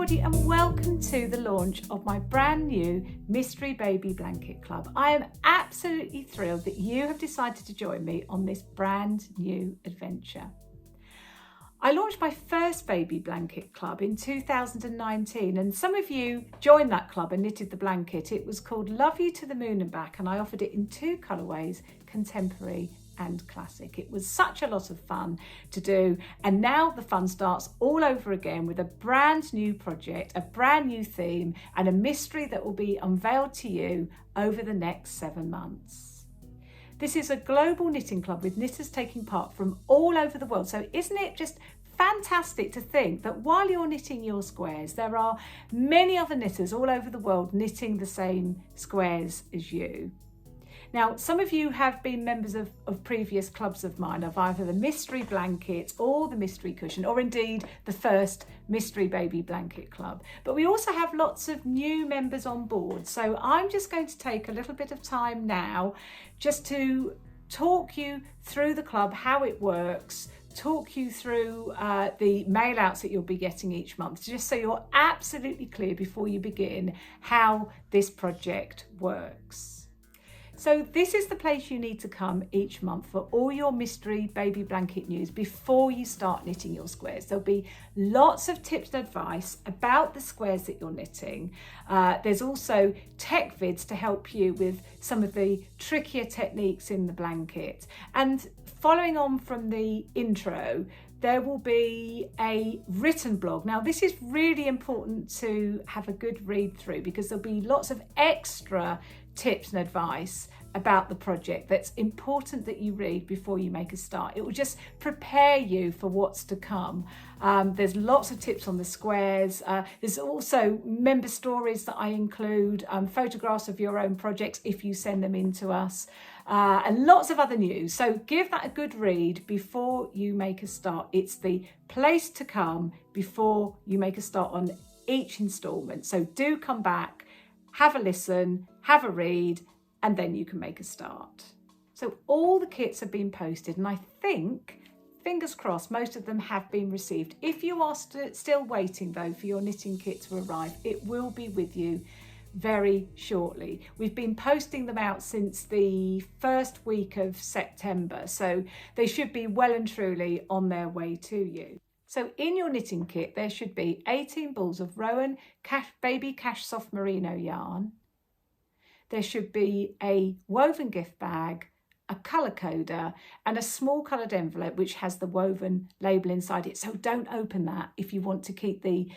everybody and welcome to the launch of my brand new Mystery Baby Blanket Club. I am absolutely thrilled that you have decided to join me on this brand new adventure. I launched my first baby blanket club in 2019 and some of you joined that club and knitted the blanket. It was called Love You to the Moon and Back and I offered it in two colourways, contemporary and classic. It was such a lot of fun to do, and now the fun starts all over again with a brand new project, a brand new theme and a mystery that will be unveiled to you over the next 7 months. This is a global knitting club with knitters taking part from all over the world, so isn't it just fantastic to think that while you're knitting your squares there are many other knitters all over the world knitting the same squares as you. Now, some of you have been members of previous clubs of mine, of either the Mystery Blanket or the Mystery Cushion, or indeed the first Mystery Baby Blanket Club. But we also have lots of new members on board. So I'm just going to take a little bit of time now just to talk you through the club, how it works, talk you through the mail outs that you'll be getting each month, just so you're absolutely clear before you begin how this project works. So this is the place you need to come each month for all your mystery baby blanket news before you start knitting your squares. There'll be lots of tips and advice about the squares that you're knitting. There's also tech vids to help you with some of the trickier techniques in the blanket. And following on from the intro, there will be a written blog. Now, this is really important to have a good read through because there'll be lots of extra tips and advice about the project that's important that you read before you make a start. It will just prepare you for what's to come. There's lots of tips on the squares. There's also member stories that I include, photographs of your own projects if you send them in to us, and lots of other news. So give that a good read before you make a start. It's the place to come before you make a start on each instalment. So do come back, have a listen, have a read, and then you can make a start. So all the kits have been posted and I think, fingers crossed, most of them have been received. If you are still waiting though for your knitting kit to arrive, it will be with you very shortly. We've been posting them out since the first week of September, so they should be well and truly on their way to you. So in your knitting kit, there should be 18 balls of Rowan Baby Cash Soft Merino yarn. There should be a woven gift bag, a colour coder and a small coloured envelope which has the woven label inside it. So don't open that if you want to keep the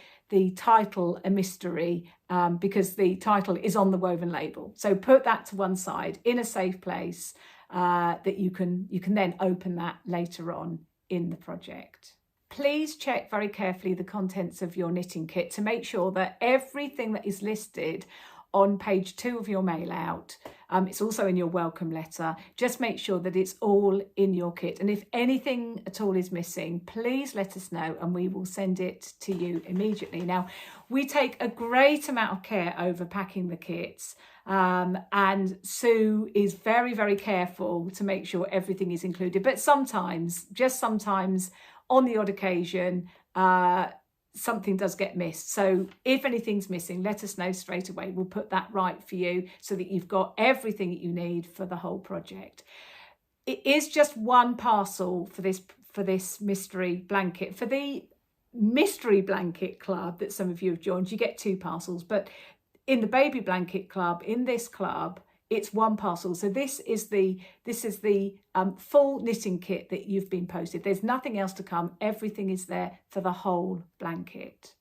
title a mystery, because the title is on the woven label. So put that to one side in a safe place that you can then open that later on in the project. Please check very carefully the contents of your knitting kit to make sure that everything that is listed on page 2 of your mail out, it's also in your welcome letter, just make sure that it's all in your kit. And if anything at all is missing, please let us know and we will send it to you immediately. Now, we take a great amount of care over packing the kits, and Sue is very, very careful to make sure everything is included. But sometimes, just sometimes, on the odd occasion, something does get missed. So if anything's missing, let us know straight away. We'll put that right for you so that you've got everything that you need for the whole project. It is just one parcel for this mystery blanket. For the Mystery Blanket Club that some of you have joined, you get 2 parcels. But in the Baby Blanket Club, in this club, it's one parcel. So this is the full knitting kit that you've been posted. There's nothing else to come. Everything is there for the whole blanket.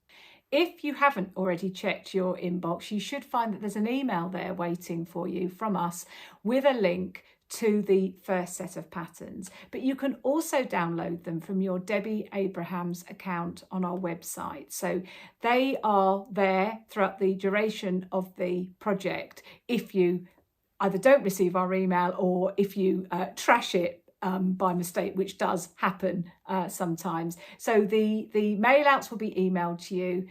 If you haven't already checked your inbox, you should find that there's an email there waiting for you from us with a link to the first set of patterns. But you can also download them from your Debbie Abrahams account on our website. So they are there throughout the duration of the project if you either don't receive our email or if you trash it by mistake, which does happen sometimes. So the mail outs will be emailed to you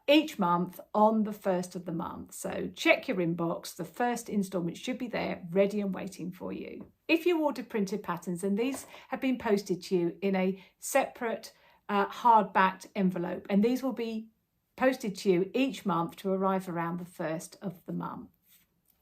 each month on the 1st of the month. So check your inbox. The first instalment should be there ready and waiting for you. If you ordered printed patterns, then these have been posted to you in a separate hard-backed envelope, and these will be posted to you each month to arrive around the 1st of the month.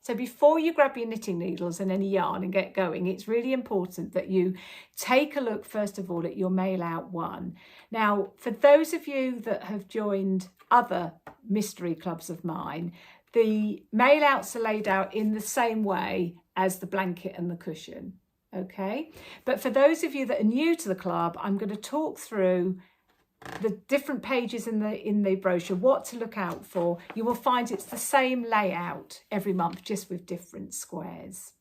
So before you grab your knitting needles and any yarn and get going, it's really important that you take a look first of all at your mail out one. Now, for those of you that have joined other mystery clubs of mine, the mail outs are laid out in the same way as the blanket and the cushion, okay? But for those of you that are new to the club, I'm going to talk through the different pages in the brochure, what to look out for. You will find it's the same layout every month, just with different squares.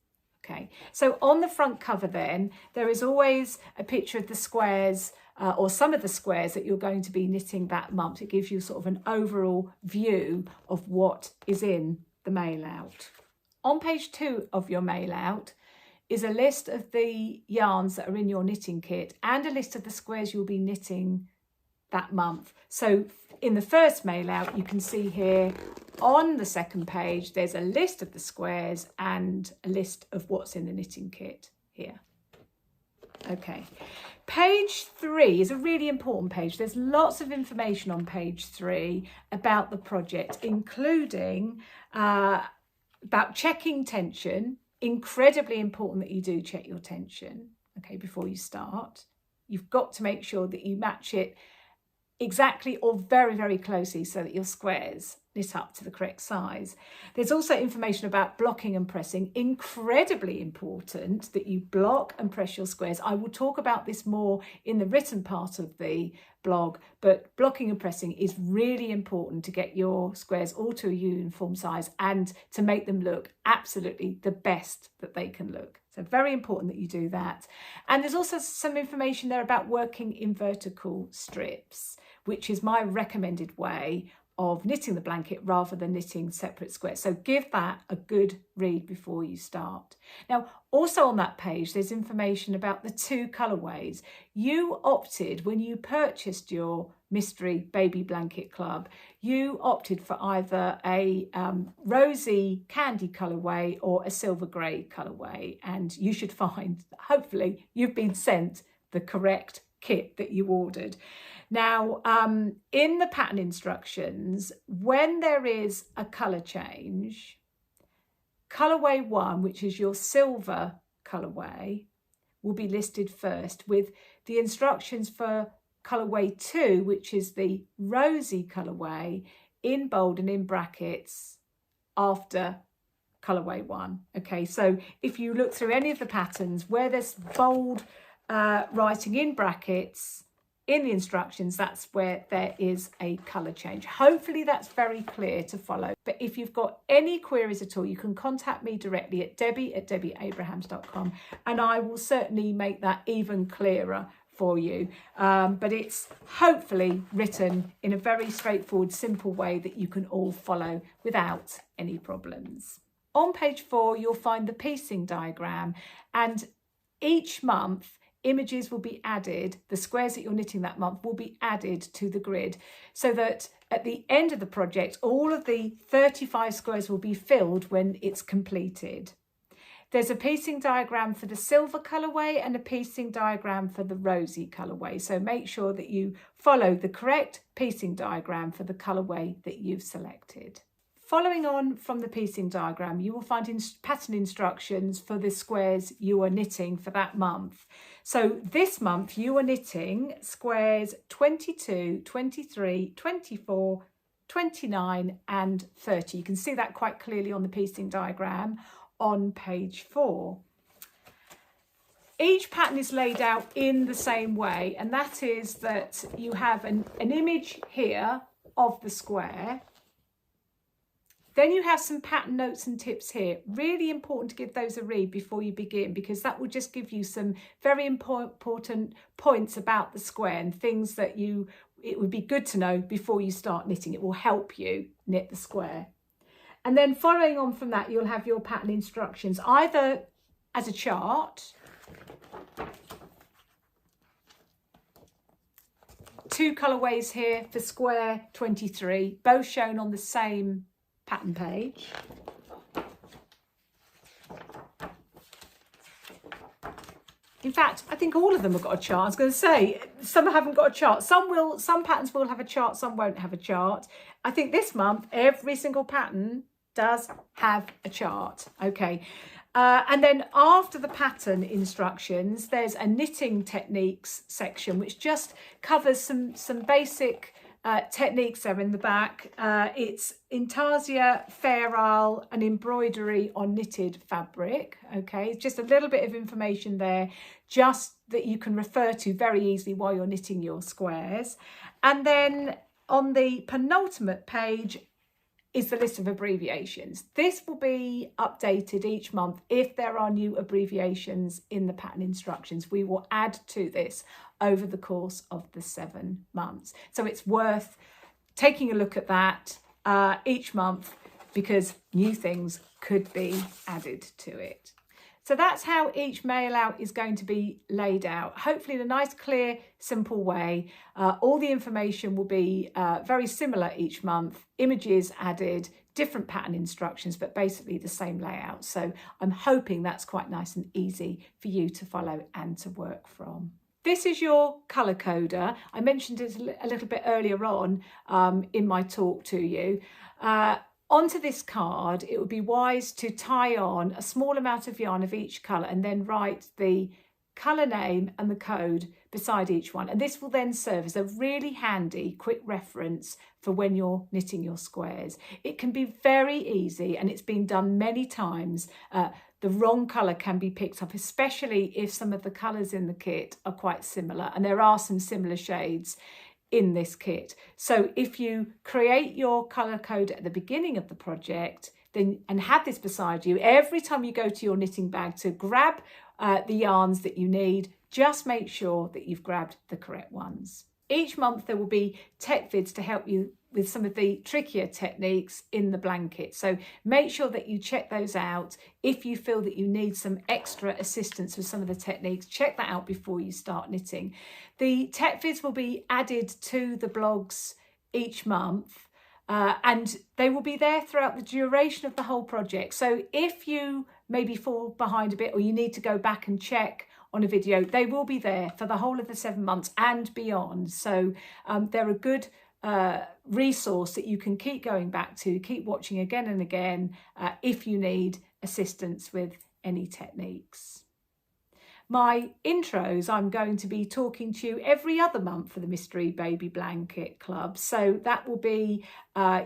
Okay, so on the front cover then, there is always a picture of the squares or some of the squares that you're going to be knitting that month. It gives you sort of an overall view of what is in the mail out. On page 2 of your mail out is a list of the yarns that are in your knitting kit and a list of the squares you'll be knitting that month. So in the first mail out, you can see here on the second page, there's a list of the squares and a list of what's in the knitting kit here. Okay, page 3 is a really important page. There's lots of information on page 3 about the project, including about checking tension. Incredibly important that you do check your tension, okay, before you start. You've got to make sure that you match it exactly or very, very closely so that your squares knit up to the correct size. There's also information about blocking and pressing. Incredibly important that you block and press your squares. I will talk about this more in the written part of the blog, but blocking and pressing is really important to get your squares all to a uniform size and to make them look absolutely the best that they can look. So very important that you do that. And there's also some information there about working in vertical strips, which is my recommended way of knitting the blanket rather than knitting separate squares. So give that a good read before you start. Now, also on that page, there's information about the 2 colourways. You opted, when you purchased your Mystery Baby Blanket Club, you opted for either a rosy candy colourway or a silver grey colourway. And you should find, hopefully, you've been sent the correct kit that you ordered. Now, in the pattern instructions, when there is a colour change, colourway 1, which is your silver colourway, will be listed first, with the instructions for colourway 2, which is the rosy colourway, in bold and in brackets after colourway 1. Okay, so if you look through any of the patterns where there's bold writing in brackets in the instructions, that's where there is a colour change. Hopefully that's very clear to follow. But if you've got any queries at all, you can contact me directly at debbie@debbieabrahams.com, and I will certainly make that even clearer for you. But it's hopefully written in a very straightforward, simple way that you can all follow without any problems. On page 4, you'll find the piecing diagram, and each month images will be added, the squares that you're knitting that month will be added to the grid, so that at the end of the project, all of the 35 squares will be filled when it's completed. There's a piecing diagram for the silver colourway and a piecing diagram for the rosy colourway. So make sure that you follow the correct piecing diagram for the colourway that you've selected. Following on from the piecing diagram, you will find pattern instructions for the squares you are knitting for that month. So this month you are knitting squares 22, 23, 24, 29 and 30. You can see that quite clearly on the piecing diagram on page 4. Each pattern is laid out in the same way, and that is that you have an image here of the square. Then you have some pattern notes and tips here. Really important to give those a read before you begin, because that will just give you some very important points about the square and things that it would be good to know before you start knitting. It will help you knit the square. And then following on from that, you'll have your pattern instructions, either as a chart, 2 colourways here for square 23, both shown on the same pattern page. In fact, I think all of them have got a chart. I was going to say, some haven't got a chart. Some patterns will have a chart, some won't have a chart. I think this month, every single pattern does have a chart. Okay. And then after the pattern instructions, there's a knitting techniques section, which just covers some basic techniques there in the back. It's Intarsia Fair Isle and embroidery on knitted fabric. Okay, just a little bit of information there, just that you can refer to very easily while you're knitting your squares. And then on the penultimate page is the list of abbreviations. This will be updated each month if there are new abbreviations in the pattern instructions. We will add to this over the course of the 7 months. So it's worth taking a look at that each month, because new things could be added to it. So that's how each mail out is going to be laid out, hopefully in a nice, clear, simple way. All the information will be very similar each month, images added, different pattern instructions, but basically the same layout. So I'm hoping that's quite nice and easy for you to follow and to work from. This is your colour coder. I mentioned it a little bit earlier on in my talk to you. Onto this card, it would be wise to tie on a small amount of yarn of each colour and then write the colour name and the code beside each one. And this will then serve as a really handy quick reference for when you're knitting your squares. It can be very easy, and it's been done many times. The wrong colour can be picked up, especially if some of the colours in the kit are quite similar, and there are some similar shades in this kit. So if you create your colour code at the beginning of the project, then and have this beside you, every time you go to your knitting bag to grab the yarns that you need, just make sure that you've grabbed the correct ones. Each month there will be tech vids to help you with some of the trickier techniques in the blanket. So make sure that you check those out. If you feel that you need some extra assistance with some of the techniques, check that out before you start knitting. The tech vids will be added to the blogs each month, and they will be there throughout the duration of the whole project. So if you maybe fall behind a bit, or you need to go back and check on a video, they will be there for the whole of the 7 months and beyond. So they're a good resource that you can keep going back to, keep watching again and again if you need assistance with any techniques. My intros, I'm going to be talking to you every other month for the Mystery Baby Blanket Club. So that will be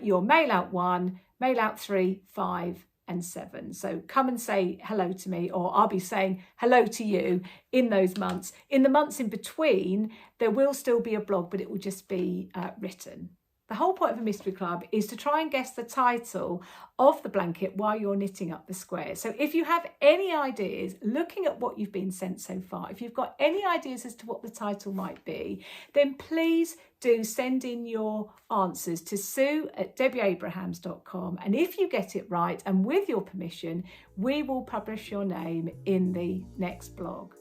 your mail out 1, mail out 3, 5 and 7. So come and say hello to me, or I'll be saying hello to you in those months. In the months in between, there will still be a blog, but it will just be written. The whole point of a mystery club is to try and guess the title of the blanket while you're knitting up the square. So if you have any ideas, looking at what you've been sent so far, if you've got any ideas as to what the title might be, then please do send in your answers to sue@debbieabrahams.com. And if you get it right, and with your permission, we will publish your name in the next blog.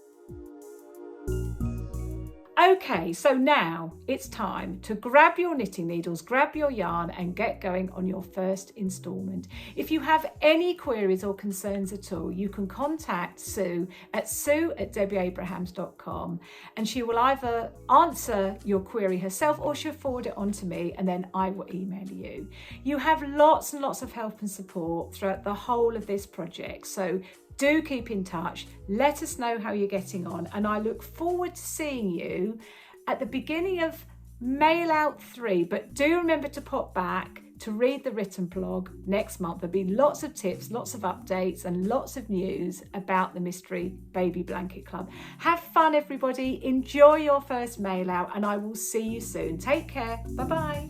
Okay, so now it's time to grab your knitting needles, grab your yarn and get going on your first instalment. If you have any queries or concerns at all, you can contact Sue at sue@debbieabrahams.com, and she will either answer your query herself or she'll forward it on to me, and then I will email you. You have lots and lots of help and support throughout the whole of this project, so do keep in touch. Let us know how you're getting on, and I look forward to seeing you at the beginning of mail out 3. But do remember to pop back to read the written blog next month. There'll be lots of tips, lots of updates and lots of news about the Mystery Baby Blanket Club. Have fun, everybody. Enjoy your first mail out, and I will see you soon. Take care. Bye-bye.